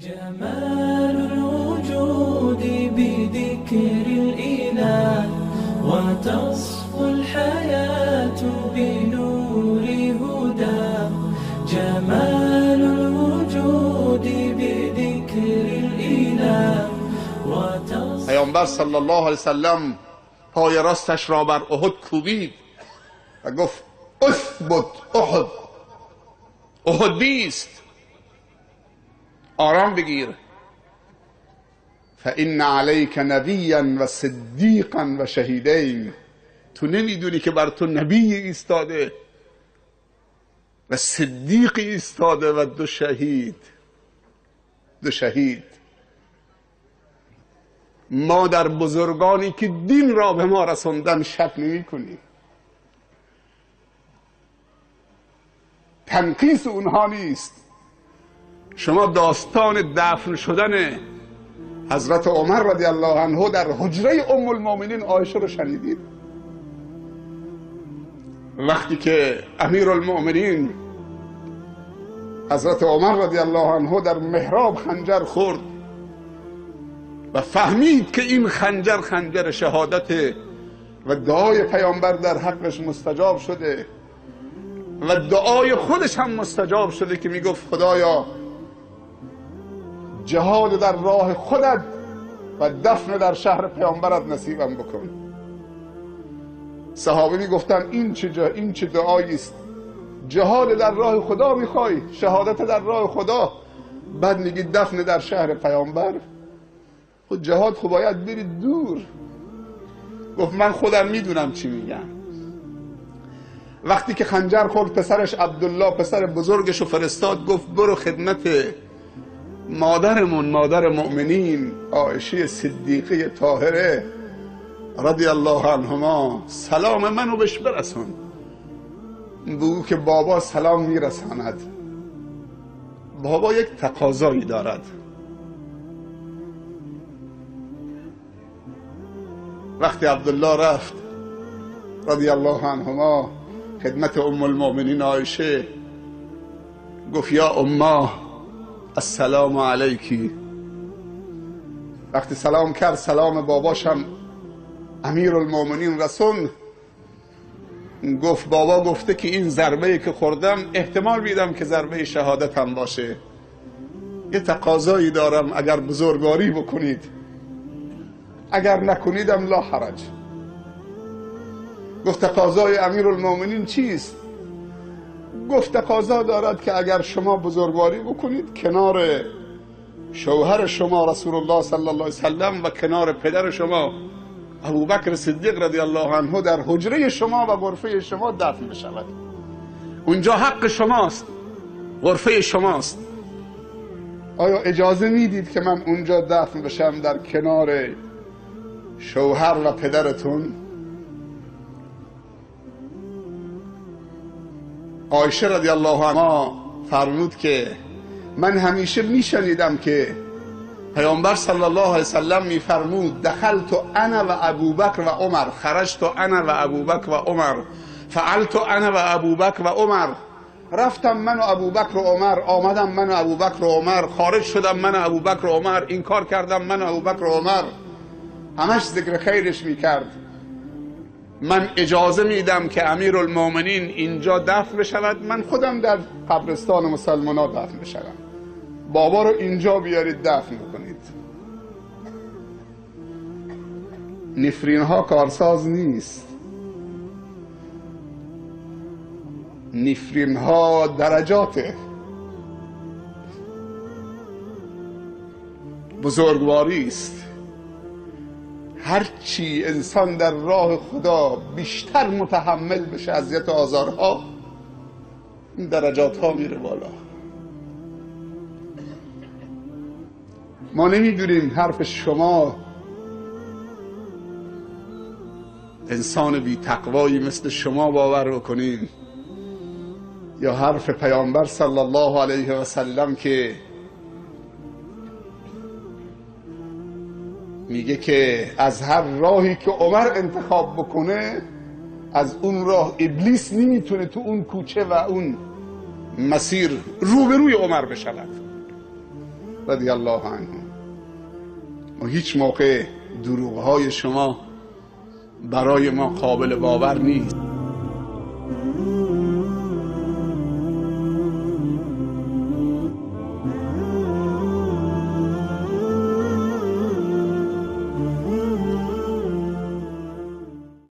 جمال الوجود بذكر الإله وتصفو الحياة بنور هداه. جمال الوجود بذكر الإله وتصفو. پیامبر صلی الله علیه وسلم پای راستش را بر احد کوبید و گفت اثبت احد، احد بیست، آرام بگیر. فإن علیک نبیا و صدیقا و شهیدین، تو نمیدونی که بر تو نبی ایستاده و صدیق ایستاده و دو شهید. ما در بزرگانی که دین را به ما رسوندن شک نمی کنیم. تنقیص اونها نیست. شما داستان دفن شدن حضرت عمر رضی الله عنه در حجره ام المؤمنین عایشه رو شنیدید؟ وقتی که امیر المؤمنین حضرت عمر رضی الله عنه در محراب خنجر خورد و فهمید که این خنجر خنجر شهادت و دعای پیامبر در حقش مستجاب شده و دعای خودش هم مستجاب شده که میگفت خدایا جهاد در راه خودت و دفن در شهر پیامبرت نصیبم بکن. صحابه میگفتن این چه دعایی است؟ جهاد در راه خدا میخوای، شهادت در راه خدا، بعد میگی دفن در شهر پیامبر؟ خود جهاد خب باید برید دور. گفت من خودم میدونم چی میگم. وقتی که خنجر خورد پسرش عبدالله پسر بزرگش رو فرستاد، گفت برو خدمت مادرمون، مادر مؤمنین عایشه صدیقه طاهره رضی الله عنهما، سلام منو بهش برسون. بگو که بابا سلام میرساند. بابا یک تقاضایی دارد. وقتی عبدالله رفت رضی الله عنهما خدمت ام المؤمنین عایشه، گفت یا امه السلام علیکی. وقتی سلام کرد، سلام باباشم امیر المؤمنین رسون، گفت بابا گفته که این ضربه‌ای که خوردم احتمال میدم که ضربه شهادت هم باشه. یه تقاضایی دارم، اگر بزرگواری بکنید، اگر نکنیدم لا حرج. گفت تقاضای امیر المؤمنین چیست؟ گفت تقاضا دارد که اگر شما بزرگواری بکنید کنار شوهر شما رسول الله صلی الله علیه وسلم و کنار پدر شما ابوبکر صدیق رضی الله عنه در حجره شما و غرفه شما دفن بشود. اونجا حق شماست، غرفه شماست. آیا اجازه میدید که من اونجا دفن بشم در کنار شوهر و پدرتون؟ عایشه رضی الله عنها فرمود که من همیشه میشنیدم که پیامبر صلی الله علیه وسلم میفرمود دخلت انا و ابوبکر و عمر، خرجت انا و ابوبکر و عمر، فعلت انا و ابوبکر و عمر. رفتم من و ابوبکر و عمر، آمدم من و ابوبکر و عمر، خارج شدم من و ابوبکر و عمر، این کار کردم من و ابوبکر و عمر. همش ذکر خیرش میکرد. من اجازه میدم که امیر المؤمنین اینجا دفن بشود، من خودم در قبرستان مسلمان ها دفن بشم. بابا رو اینجا بیارید دفن بکنید. نفرین ها کارساز نیست. نفرین ها درجاته. بزرگواری است. هرچی انسان در راه خدا بیشتر متحمل بشه اذیت و آزارها، این درجات ها میره بالا. ما نمیدونیم حرف شما انسان بی تقوایی مثل شما باور بکنین، یا حرف پیامبر صلی الله علیه و سلم که میگه که از هر راهی که عمر انتخاب بکنه، از اون راه ابلیس نمیتونه تو اون کوچه و اون مسیر روبروی عمر بشود. رضی الله عنه. و هیچ موقع دروغهای شما برای ما قابل باور نیست.